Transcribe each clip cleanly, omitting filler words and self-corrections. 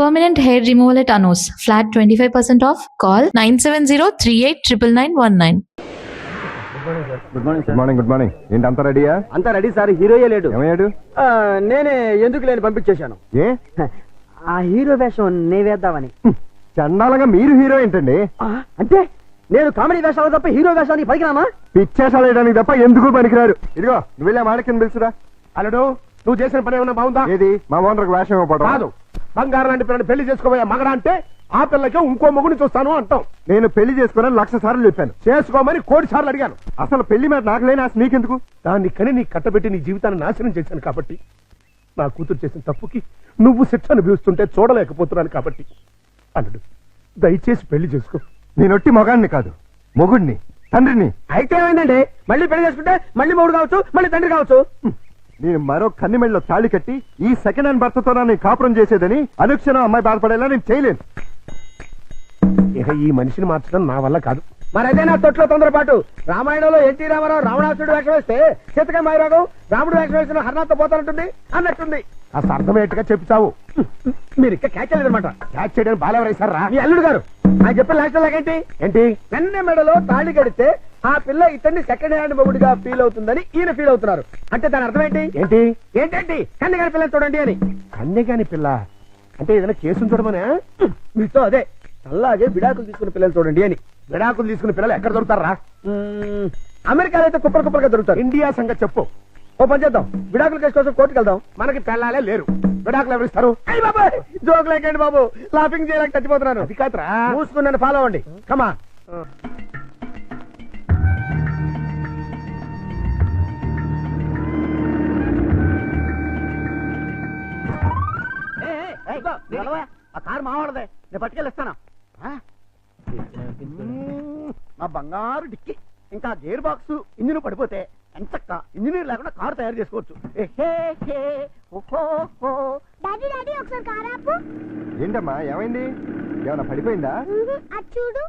Permanent hair removal at Anos. Flat 25% off. Call 970-389919. Good morning good morning. Good morning. ఏంటి అంత రెడీయా? అంతా ready sir. హీరోయే లేడు. ఏమయ్యాడు? నేనే ఎందుకు లేని పంపించేశాను. ఏ ఆ హీరో వేషం నే వేద్దామని. చండాలంగా మీరు హీరో ఏంటండి? అంటే నేను కామెడీ వేషాలు తప్ప హీరో వేషానికి పనికిరామా? పిచ్చేసాలు వేయడానికి తప్ప ఎందుకు పనికిరారు. ఇదిగో నువ్వు వెళ్ళా మాడకిని పిలుచురా. అల్లుడు, నువ్వు చేసిన పని ఏమన్నా బాగుందా? ఏది మా ఓనర్కి వేషం ఇవ్వడం కాదు. బంగారం లాంటి పిల్లని పెళ్లి చేసుకోబోయే మగడా అంటే ఆ పిల్లకి ఇంకో మొగుని చూస్తాను అంటాం. నేను పెళ్లి చేసుకోవాలని 1,00,000 సార్లు చెప్పాను. చేసుకోమని 1,00,00,000 సార్లు అడిగాను. అసలు పెళ్లి మీద నాకు లేని ఆశ నీకెందుకు? దాన్ని కని నీ కట్టబెట్టి నీ జీవితాన్ని నాశనం చేశాను కాబట్టి, నా కూతురు చేసిన తప్పుకి నువ్వు శిక్ష అనుభవిస్తుంటే చూడలేకపోతున్నాను కాబట్టి, అల్లుడు దయచేసి పెళ్లి చేసుకో. నేనొట్టి మొగాడిని కాదు, మొగుడిని, తండ్రిని. అయితే ఏమైందండి? మళ్ళీ పెళ్లి చేసుకుంటే మళ్ళీ మొగుడు కావచ్చు, మళ్ళీ తండ్రి కావచ్చు. నేను మరో కన్నిమెళ్ళలో తాళి కట్టి ఈ సెకండ్ హ్యాండ్ భర్తతో నేను కాపురం చేసేదని అనుక్షణం అమ్మాయి బాధపడేలా నేను చేయలేను. ఇక ఈ మనిషిని మార్చడం నా వల్ల కాదు. మరైతే నా తొట్లో తొందరపాటు. రామాయణంలో ఎన్టీ రామారావు రావణాసుడు వేషం వేస్తే సీతకాయ మైరాగం రాముడు వేషం వేసిన హర్నాథ్ పోతానంటుంది అన్నట్టుంది. అసలు అర్థమయ్యేట్టుగా చెప్తావు. మీరు ఇంకా క్యాచ్ చేయలేదన్నమాట. క్యాచ్ చేయడానికి బాలెవరేశారా? మీ అల్లుడు గారు ఆయన చెప్పిన లాస్ట్ లాగేంటి? ఏంటి? వెన్న మెడలో తాళి కడితే ఆ పిల్ల ఇతన్ని సెకండ్ హ్యాండ్ మొగుడిగా ఫీల్ అవుతుందని ఈయన ఫీల్ అవుతున్నారు. అంటే దాని అర్థం ఏంటి? ఏంటి? ఏంటండి కన్యగారి పిల్లని చూడండి అని. కన్యగాని పిల్ల అంటే ఏదైనా కేసును చూడమనే? మీతో అదే అలాగే విడాకులు తీసుకున్న పిల్లలు చూడండి అని. విడాకులు తీసుకున్న పిల్లలు ఎక్కడ దొరుకుతారా? అమెరికాలో అయితే కుప్పలు కుప్పలుగా దొరుకుతారు. ఇండియా సంగతి చెప్పు. ఓ పని చేద్దాం, విడాకుల కేసు కోసం కోర్టుకు వెళ్దాం. మనకి పెళ్ళాలే లేరు, విడాకులు ఎవరిస్తారు? అయ్యి బాబాయ్, జోక్ లేకండి బాబు, లాఫింగ్ చేయలేక చచ్చిపోతున్నాను. అది కాదురా. మూసుకుని నన్ను ఫాలో అవ్వండి. కమా ఆ కారు మావాడదే, నేను పట్టుకెళ్ళిస్తాను. మా బంగారు డిక్కి ఇంకా గేర్ బాక్స్ ఇంజిన్ పడిపోతే ఎంచక్క ఇంజనీర్ లేకుండా కారు తయారు చేసుకోవచ్చు. ఏంటమ్మా ఏమైంది? ఏమన్నా పడిపోయిందా? చూడు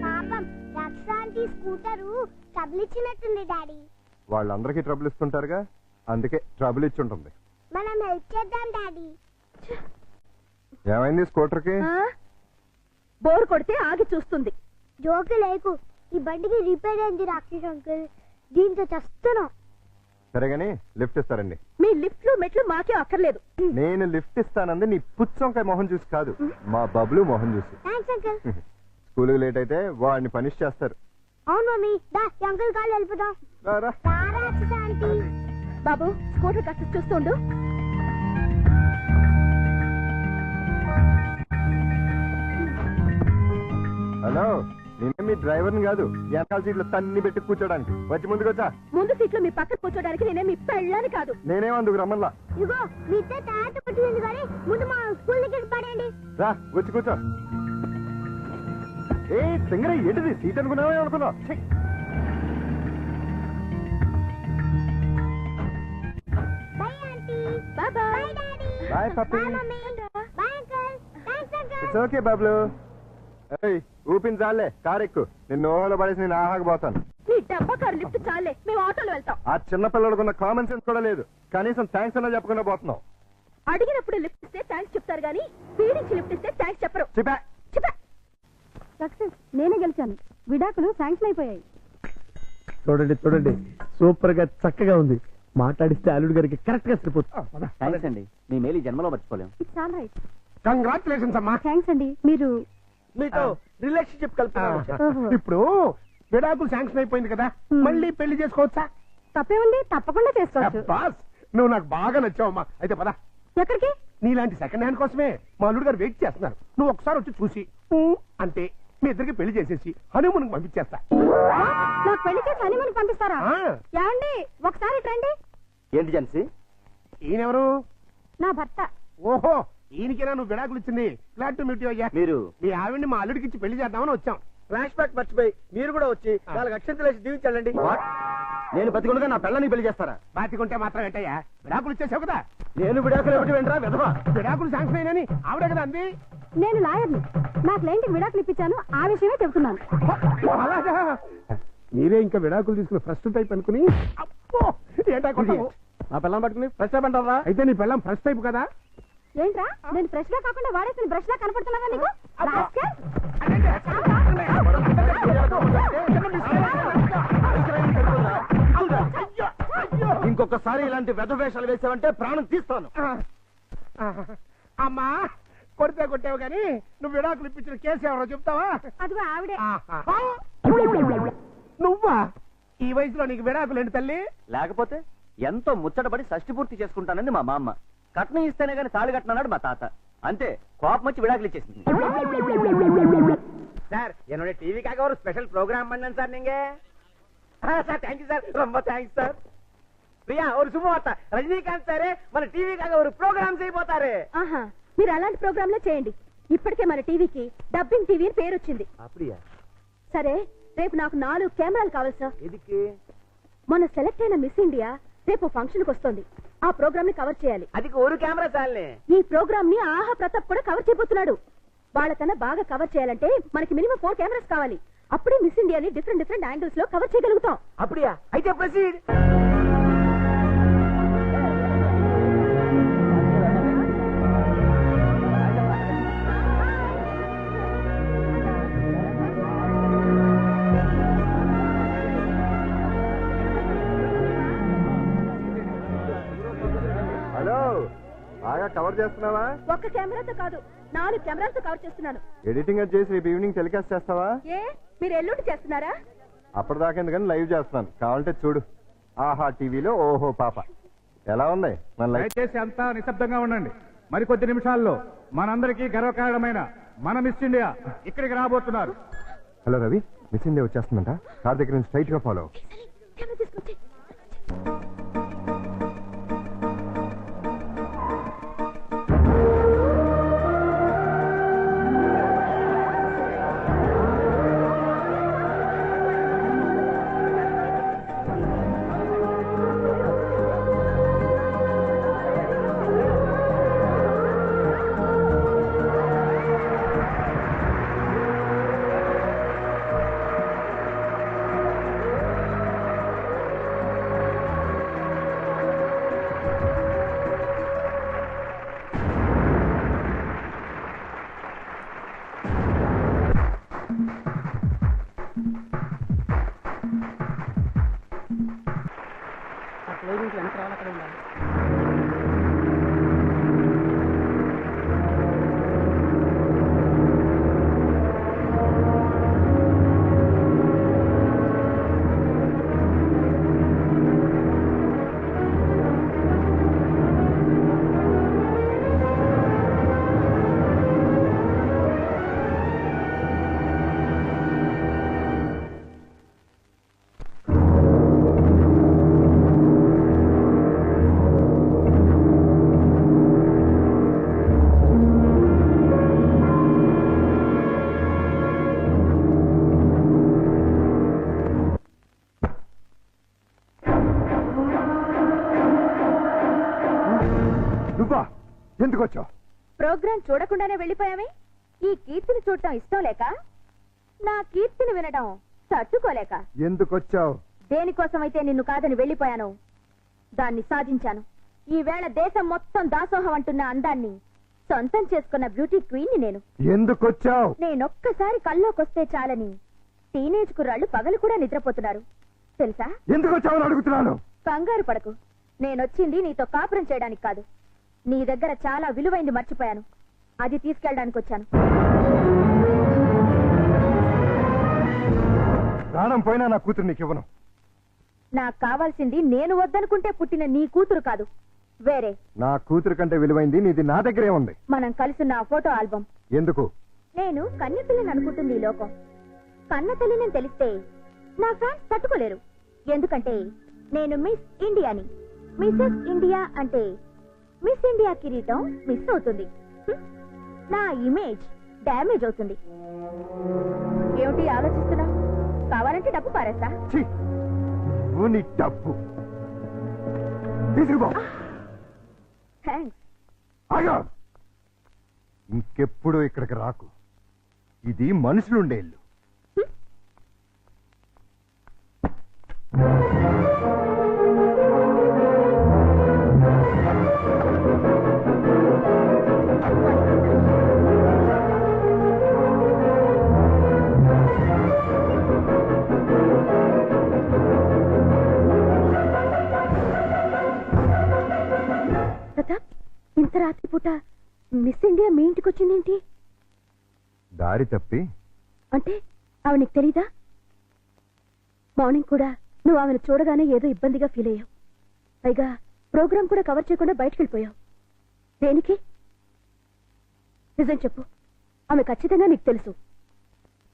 పాపం రక్షాంతి స్కూటరు ట్రబుల్ ఇచ్చినట్టుంది డాడీ. వాళ్ళందరికీ ట్రబుల్ ఇస్తుంటారుగా, అందుకే ట్రబుల్ ఇచ్చుంటుంది. మనం హెల్ప్ చేద్దాం డాడీ. ఏమైంది స్కూటర్కి? బోర్ కొడితే ఆగి చూస్తుంది. జోకు లేకు, ఈ బండికి రిపేర్ అయింది రాక్షస్ అంకుల్, దీంతో చస్తున్నాం. సరేగాని లిఫ్ట్ ఇస్తారండి. మీ లిఫ్ట్లు మెట్లు మాకే అక్కర్లేదు. నేను లిఫ్ట్ ఇస్తానంది నీ పుచ్చంకాయ మొహం చూసి కాదు, మా బబ్లు మొహం చూసి. Thanks uncle. స్కూల్కి లేట్ అయితే వాడిని పనిష్ చేస్తారు. అవును మమ్మీ, దా అంకుల్ కాళ్ళు వెళ్ళిపోదాం. రారా. రాక్షసాంటి. బాబు స్కూటర్ కాస్త చూస్తుండు. హలో, నేనే మీ డ్రైవర్ని కాదు, వెనకాల సీట్లో తన్ని పెట్టి కూర్చోడానికి. వచ్చి ముందుకొచ్చా. ముందు సీట్లో మీ పక్కన కూర్చోడానికి నేనే మీ పెళ్ళాని కాదు. నేనేమందుకు రమ్మల్లా. ఇగో మీ ఇద్దరు తయారు పట్టింది కానీ ముందు మా స్కూల్ దగ్గర పడండి. రా వచ్చి కూర్చో. ఏ సింగరే ఏంటిది? సీట్ అనుకున్నావే అనుకున్నావు. Bye aunty. Bye bye bye. Daddy. Bye పప్పి. Bye mummy. Bye uncle. Thanks uncle. It's okay Bablu. ఏయ్ ఊపిన చాలే, కారు ఎక్కు. నిన్ను ఓహలో పడేసి నేను ఆహాకపోతాను. నీ డబ్బా కారు లిఫ్ట్ చాలే, మేము ఆటోలో వెళ్తాం. ఆ చిన్న పిల్లలకున్న కామన్ సెన్స్ కూడా లేదు. కనీసం థ్యాంక్స్ అన్నా చెప్పకుండా పోతున్నావు. అడిగినప్పుడు లిఫ్ట్ ఇస్తే థ్యాంక్స్ చెప్తారు గానీ పీడించి లిఫ్ట్ ఇస్తే థ్యాంక్స్ చెప్పరు. చెప్పా. సక్సెస్, నేనే గెలిచాను. విడాకులు శాంక్షన్ అయిపోయాయి. చూడండి చూడండి, సూపర్ గా చక్కగా ఉంది. మాట్లాడిస్తే అల్లుడు గారికి కరెక్ట్ గా సరిపోతుంది. థ్యాంక్స్ అండి, మీ మేలు జన్మలో మర్చిపోలేం. It's all right. కంగ్రాచులేషన్స్ అమ్మా. థ్యాంక్స్ అండి. మీరు మీతో రిలేషన్షిప్ కలుపుతున్నాను. ఓహో. ఇప్పుడు విడాకులు శాంక్షన్ అయిపోయింది కదా, మళ్ళీ పెళ్లి చేసుకోవచ్చా? తప్పేముంది, తప్పకుండా చేసుకోవచ్చు. బాస్, నువ్వు నాకు బాగా నచ్చావమ్మా. అయితే పద. ఎక్కడికి? నీలాంటి సెకండ్ హ్యాండ్ కోసమే మా అల్లుడు గారు వెయిట్ చేస్తున్నారు. నువ్వు ఒకసారి వచ్చి చూసి అంటే మీ ఇద్దరికి పెళ్లి చేసేసి హనీమూన్ పంపించేస్తా. నాకు పెళ్లి చేసి హనీమూన్ పంపిస్తారా? ఆ. ఏమండి ఒకసారి రండి. ఏంటి జన్సీ? ఈయనెవరు? నా భర్త. ఓహో, ఈయనకేనా నువ్వు విడాకులు ఇచ్చింది? గ్లాడ్ టు మీట్ యు అయ్యా. మీరు మీ ఆవిడ్ని మా అల్లుడికి ఇచ్చి పెళ్లి చేద్దామని వచ్చాం. ఫ్లాష్ బ్యాక్ మర్చిపోయి మీరు కూడా వచ్చి 4 అక్షంతలు వేసి దీవించండి. నేను బతికుండగా నా పిల్లని పెళ్లి చేస్తారా? బాతికుంటే మాత్రం ఏంటయ్యా, విడాకులు ఇచ్చేసావు కదా. నేను విడాకులు ఏమిటి వెంటరా విధవా? విడాకులు శాంక్షన్ అయినని ఆవిడే కదా అంది. నేను లాయర్ని. నా క్లయింట్కి విడాకులు ఇప్పించాను, ఆ విషయమే చెబుతున్నాను. అలాగా? మీరే ఇంకా విడాకులు తీసుకుని ఫస్ట్ టైప్ అనుకుని అప్పో ఏంటా కొట్టావు? నా పిల్లలు పట్టుకుని ఫ్రెష్ అప్ అంటారా? అయితే నీ పిల్లం ఫ్రెష్ టైప్ కదా? ఏంట్రా నేను ఫ్రెష్ గా కాకుండా వాడేసిన బ్రష్ లా కనపడుతున్నాగా నీకు? రాస్కెల్. ఇంకొకసారి ఇలాంటి వెధవేషాలు వేసావంటే ప్రాణం తీస్తాను. అమ్మా కొడితే కొట్టావు కానీ నువ్వు విడాకులు ఇప్పించిన కేసు ఎవరో చెప్తావా? అదిగో ఆవిడే. నువ్వా? ఈ వయసులో నీకు విడాకులు ఏంటి తల్లి? లేకపోతే ఎంతో ముచ్చటపడి షష్టి పూర్తి చేసుకుంటానండి మా మామ. కట్నం ఇస్తేనే గానీ తాళి కట్టనన్నాడు మా తాత. అంతే, కోపం వచ్చి విడాకులు ఇచ్చేసింది. సార్ என்னோட டிவிக்காக ஒரு ஸ்பெஷல் ப்ரோக்ராம் பண்ணேன் சார். நீங்க சார் தேங்க்யூ சார், ரொம்ப தேங்க்ஸ் சார். ప్రియా ஒரு శుభవార్త, రజనీకాంత్ సారే మన టీవీకాக ஒரு ప్రోగ్రామ్ చేయబోతారు. ఆహా, మీరు అలాంటి ప్రోగ్రాంలే చేయండి. ఇప్పటికే మన టీవీకి డబ్బింగ్ టీవీ అని పేరు వచ్చింది. அப்படியா? సరే, రేపు నాకు 4 కెమెరాలు కావాలి సార్. ఎదికి? మొన్న సెలెక్ట్ అయిన మిస్ ఇండియా రేపు ఫంక్షన్ కి వస్తుంది. ఆ ప్రోగ్రామ్ ని కవర్ చేయాలి. అది ఒక కెమెరా చాలే. ఈ ప్రోగ్రామ్ ని ఆహా ప్రతాప్ కూడా కవర్ చేయబోతున్నాడు. వాళ్ళకన్నా బాగా కవర్ చేయాలంటే మనకి మినిమం 4 కెమెరాస్ కావాలి. అప్పుడే మిస్ ఇండియాని డిఫరెంట్ యాంగిల్స్ లో కవర్ చేయగలుగుతాం. அப்படியா? అయితే ప్రొసీడ్. హలో, బాగా కవర్ చేస్తున్నావా? ఒక్క కెమెరాతో కాదు, 4 కెమెరాలతో కవర్ చేస్తున్నాను. ఎడిటింగ్ అది చేసి రేపు ఈవినింగ్ టెలికాస్ట్ చేస్తావా? ఏ, మీరు ఎల్లుండి చేస్తున్నారా? అప్పటిదాకా ఎందుకని లైవ్ చేస్తున్నాను, కావాలంటే చూడు. ఆహా టీవీలో ఓహో పాప. ఎలా ఉంది మన లైవ్? దయచేసి అంతా నిశ్శబ్దంగా ఉండండి. మరికొద్ది నిమిషాల్లో మనందరికీ గర్వకారణమైన మన మిస్ ఇండియా ఇక్కడికి రాబోతున్నారు. హలో రవి, మిస్ ఇండియా వచ్చేస్తుందంట. కార్ దగ్గర నుంచి స్ట్రైట్ గా ఫాలో. కెమెరా తీసుకొచ్చి. నువ్వా? ఎందుకు వచ్చావు? ప్రోగ్రాం చూడకుండానే వెళ్ళిపోయామే. ఈ కీర్తిని చూడటం ఇష్టం లేక, నా కీర్తిని వినడం తట్టుకోలేక. ఎందుకు వచ్చావు? దేనికోసమైతే నిన్ను కాదని వెళ్ళిపోయాను, దాన్ని సాధించాను. ఈ వేళ దేశం మొత్తం దాసోహం అంటున్న అందాన్ని సొంతం చేసుకున్న బ్యూటీ క్వీన్ ని నేను. ఎందుకు వచ్చావు? నేనొక్కసారి కల్లోకొస్తే చాలని టీనేజ్ కుర్రాళ్ళు పగలు కూడా నిద్రపోతున్నారు తెలుసా? ఎందుకు వచ్చావని అడుగుతున్నాను. కంగారు పడకు, నేనొచ్చింది నీతో కాపురం చేయడానికి కాదు. నీ దగ్గర చాలా విలువైంది మర్చిపోయాను, అది తీసుకెళ్ళడానికి వచ్చాను. ప్రాణం పోయినా నా కూతురు నీకు ఇవ్వను. నాకు కావాల్సింది నేను వద్దనుకుంటే పుట్టిన నీ కూతురు కాదు, వేరే. నా కూతురు కంటే విలువైంది నీది నా దగ్గరే ఉంది. మనం కలిసిన ఆ ఫోటో ఆల్బమ్. ఎందుకు? నేను కన్నె పిల్లని అనుకుంటుంది ఈ లోకం. కన్న తల్లిని తెలిస్తే నా ఫ్యాన్స్ తట్టుకోలేరు. ఎందుకంటే నేను మిస్ ఇండియాని. మిసెస్ ఇండియా అంటే మిస్ ఇండియా కిరీటం మిస్ అవుతుంది, నా ఇమేజ్ డ్యామేజ్ అవుతుంది. ఏమిటి ఆలోచిస్తున్నా? కావాలంటే డబ్బు పారేస్తా. ఛీ! నువ్వు నీ డబ్బు తీసుకుపో. థ్యాంక్స్. ఆగా! ఇంకెప్పుడు ఇక్కడికి రాకు. ఇది మనుషులుండే ఇల్లు. రాత్రిపూట మిస్ ఇండియా మీ ఇంటికి వచ్చిందేంటి? దారి తప్పి అంటే ఆవిడ నీకు తెలీదా? మార్నింగ్ కూడా నువ్వు ఆమెను చూడగానే ఏదో ఇబ్బందిగా ఫీల్ అయ్యావు. పైగా ప్రోగ్రామ్ కూడా కవర్ చేయకుండా బయటకు వెళ్ళిపోయావు. దేనికి? నిజం చెప్పు. ఆమె ఖచ్చితంగా నీకు తెలుసు,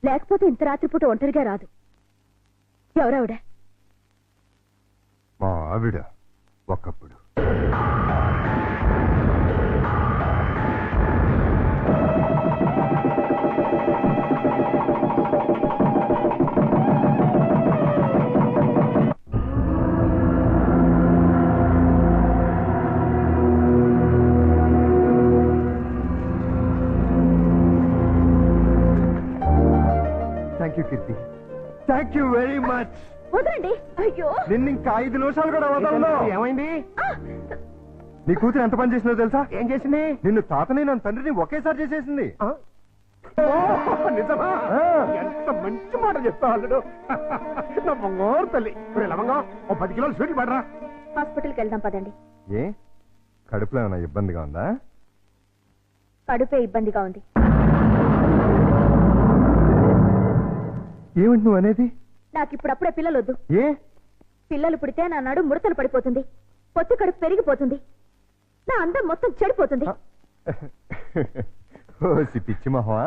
లేకపోతే ఇంత రాత్రిపూట ఒంటరిగా రాదు. ఎవరావిడ? మా ఆవిడ ఒకప్పుడు. Thank you Keerthi, thank you very much. వదలండి. అయ్యో, నిన్ను ఇంకా 5 నిమిషాలు కూడా వదలను. ఏమైంది? నీ కూతురు ఎంత పని చేసిందో తెలుసా? ఏం చేసింది? నిన్ను తాతని నన్ను తండ్రిని ఒకేసారి చేసేసింది. ఆ? ఓ, నిజమా? ఎంత మంచి మాట చెప్తావు అల్లుడు. నా బంగారు తల్లి. ఒరే లవంగం, ఓ 10 కిలోలు స్వీట్లు పడరా. హాస్పిటల్కి వెళ్దాం పదండి. ఏ కడుపులో ఏమైనా ఇబ్బందిగా ఉందా? కడుపే ఇబ్బందిగా ఉంది. ఏమిటి నువ్వు అనేది? నాకు ఇప్పుడప్పుడే పిల్లలు వద్దు. ఏ పిల్లలు పుడితే నా నడు ముడతలు పడిపోతుంది, పొత్తు కడుపు పెరిగిపోతుంది, నా అందం మొత్తం చెడిపోతుంది. ఓసి పిచ్చి మొహమా,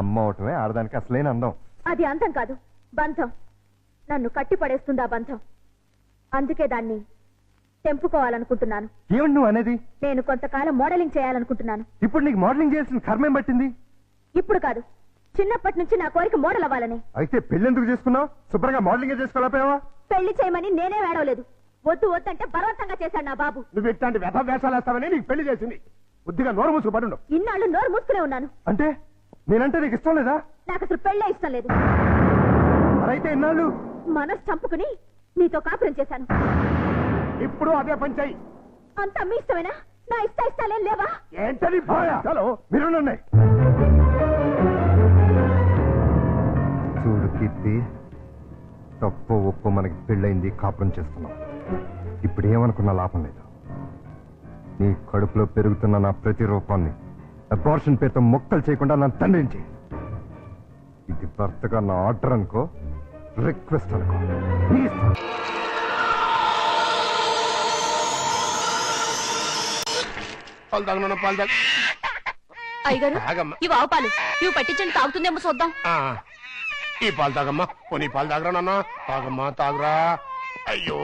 అమ్మ అవటమే ఆడదానికి అసలైన అందం. అది అందం కాదు, బంధం. నన్ను కట్టి పడేస్తుంది ఆ బంధం. అందుకే దాన్ని తెంపుకోవాలనుకుంటున్నాను. ఏమిటి నువ్వు అనేది? నేను కొంతకాలం మోడలింగ్ చేయాలనుకుంటున్నాను. ఇప్పుడు నీకు మోడలింగ్ చేయాల్సిన కర్మేం పట్టింది? ఇప్పుడు కాదు, చిన్నప్పటి నుంచి నా కోరిక మోడల్ అవ్వాలని. అయితే పెళ్ళెందుకు చేసుకున్నావు? శుభ్రంగా మోడలింగ్ చేసుకోలేకపోయావా? పెళ్లి చేయమని నేనే వేడవలేదు. వద్దు వద్దంటే బలవంతంగా చేశాడు నా బాబు. నువ్వు ఇట్లాంటి వ్యధ వేషాలు వేస్తావని నీకు పెళ్లి చేసింది. బుద్ధిగా నోరు మూసుకు పడుండు. ఇన్నాళ్ళు నోరు మూసుకునే ఉన్నాను. అంటే నేనంటే నీకు ఇష్టం లేదా? నాకు అసలు పెళ్ళే ఇష్టం లేదు. మరైతే ఇన్నాళ్ళు మనసు చంపుకుని నీతో కాపురం చేశాను. ఇప్పుడు అదే పని చెయ్యి. అంతా మీ ఇష్టమేనా? నా ఇష్టాలేం లేవా? ఏంటని పోయా? చలో మీరు చూడు కీర్తి, తప్పు ఒప్పు మనకి పెళ్ళైంది, కాపురం చేస్తున్నాం. ఇప్పుడు ఏమనుకున్నా లాభం లేదు. నీ కడుపులో పెరుగుతున్న నా ప్రతి రూపాన్ని అబార్షన్ పేరుతో మొక్కలు చేయకుండా నా తండ్రిని చేయి. ఇది భర్తగా నా ఆర్డర్ అనుకో, రిక్వెస్ట్ అనుకో. ప్లీజ్. పాలు తాగను, పాలు తాగ. అయ్యగారు, తాగమ్మా. ఇవి ఆవు పాలు. ఇవి పట్టించండి, తాగుతుందేమో చూద్దాం. ఆ, ఈ పాలు తాగమ్మా. పోనీ పాలు తాగరా నాన్న. తాగమ్మా, తాగరా. అయ్యో,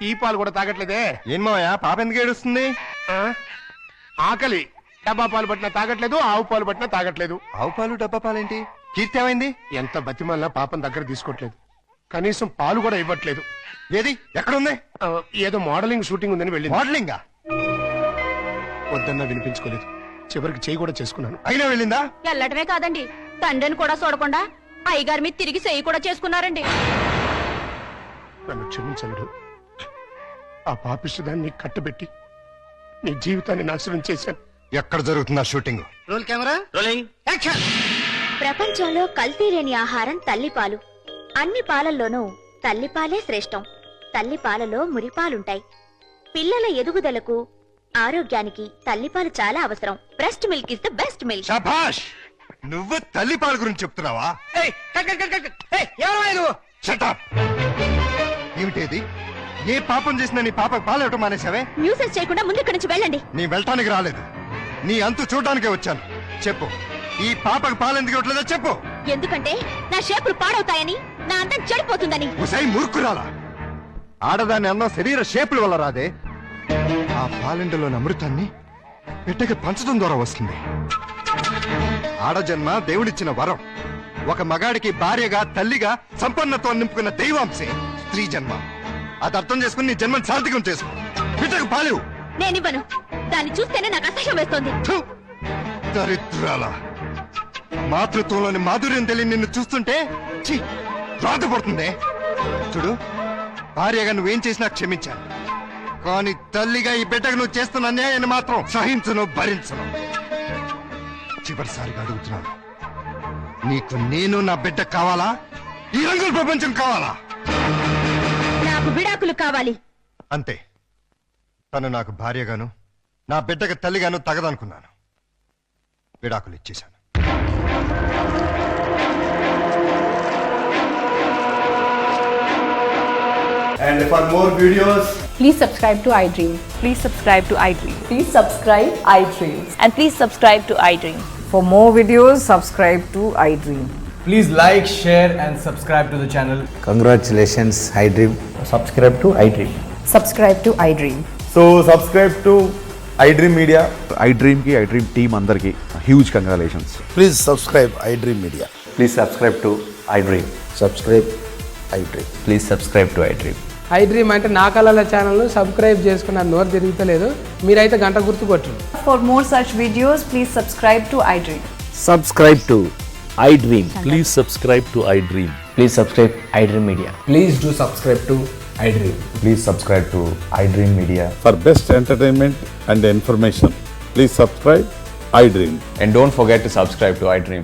ఈ పాలు కూడా తాగట్లేదే. ఏం మావయ్య, పాప ఎందుకు ఏడుస్తుంది? ఆ? ఆకలి. డబ్బా పాలు పట్టినా తాగట్లేదు, ఆవు పాలు పట్టినా తాగట్లేదు. ఆవు పాలు డబ్బా పాలేంటి? కీర్తి ఏమైంది? ఎంత బతిమల్లా పాపం దగ్గర తీసుకోవట్లేదు. కనీసం పాలు కూడా ఇవ్వట్లేదు. ఏది ఎక్కడుంది? ఆ, ఏదో మోడలింగ్ షూటింగ్ ఉందని వెళ్ళింది. మోడలింగా? వద్దన్నా వినిపించుకోలేదు. చివరికి చేయి కూడా చేసుకున్నాను. అయినా వెళ్ళిందా? వెళ్ళటమే కాదండి, తండ్రిని కూడా చూడకుండా అయ్యగారి మీద తిరిగి చెయ్యి కూడా చేసుకున్నారండి. నన్ను క్షమించలుడు. ఆ పాపిష్టిదాన్ని కట్టబెట్టి నీ జీవితాన్ని నాశనం చేశాను. ఎక్కడ జరుగుతుందా shooting? Roll camera, rolling, action. ప్రపంచంలో కల్తీ లేని ఆహారం తల్లిపాలు. అన్ని పాలల్లోనూ తల్లిపాలే శ్రేష్టం. తల్లిపాలలో మురిపాలుంటాయి. పిల్లల ఎదుగుదలకు, ఆరోగ్యానికి తల్లిపాలు చాలా అవసరం. Breast milk is the best milk. శభాష్! నువ్వు తల్లి పాల గురించి చెప్తున్నావా? ఏమిటేది? ఏ పాపం చేసినా నీ పాపకు పాలు ఇవ్వటం మానేశావే? న్యూసెన్స్ చేయకుండా ముందు ఇక్కడి నుంచి వెళ్ళండి. నీ వెళ్ళటానికి రాలేదు, నీ అంతు చూడటానికే వచ్చాను. చెప్పు, ఈ పాపకు పాలు ఎందుకు ఇవ్వట్లేదో చెప్పు. ఎందుకంటే నా షేపులు పాడవుతాయని, నా అందం చెడిపోతుందని. ఉసై మూర్ఖురాలా! ఆడదాని అన్నం శరీర షేపుల వల్ల రాదే. ఆ పాలెండలోని అమృతాన్ని బిడ్డకి పంచడం ద్వారా వస్తుంది. ఆడజన్మ దేవుడిచ్చిన వరం. ఒక మగాడికి భార్యగా, తల్లిగా సంపన్నత్వం నింపుకున్న దైవాంశే స్త్రీ జన్మ. అది అర్థం చేసుకుని నీ జన్మను సార్థకం చేసుకో. బిడ్డకు పాలేవు. నేనివ్వను. దాన్ని చూస్తేనే నాకు అసహ్యం వేస్తోంది. దరిద్రాల! మాతృత్వంలోని మాధుర్యం తెలియని నిన్ను చూస్తుంటే రాతపడుతుంది. చూడు, భార్యగా నువ్వేం చేసినా క్షమించాను, కానీ తల్లిగా ఈ బిడ్డకు నువ్వు చేస్తున్న అన్యాయాన్ని మాత్రం సహించను, భరించను. చివరిసారిగా అడుగుతున్నాను, నీకు నేను నా బిడ్డ కావాలా? ఈ రంగుల ప్రపంచం కావాలా? నాకు విడాకులు కావాలి. అంతే. తను నాకు భార్యగాను, నా బిడ్డకి తల్లిగాను తగదనుకున్నాను. విడాకులు ఇచ్చేశాను. And for more videos, Please subscribe to iDream. Please subscribe to iDream. Please subscribe iDream. And please subscribe to iDream. For more videos, subscribe to iDream. please like, share, and subscribe to the channel. Congratulations, iDream. Subscribe to iDream. Subscribe to iDream. So subscribe to iDream Media. iDream ki iDream team andarki huge congratulations. Please subscribe iDream Media. Please subscribe to iDream. Subscribe iDream. Please subscribe to iDream. iDream అంటే నా కళల ఛానల్ను subscribe చేసుకున్న నోరు తిరుగుతలేదు. మీరైతే గంట గుర్తు కొట్టండి. For more such videos, please subscribe to iDream. Subscribe to iDream. Please subscribe to iDream. Please subscribe iDream Media. Please do subscribe to iDream. Please subscribe to iDream Media. For best entertainment and information, please subscribe iDream. And don't forget to subscribe to iDream.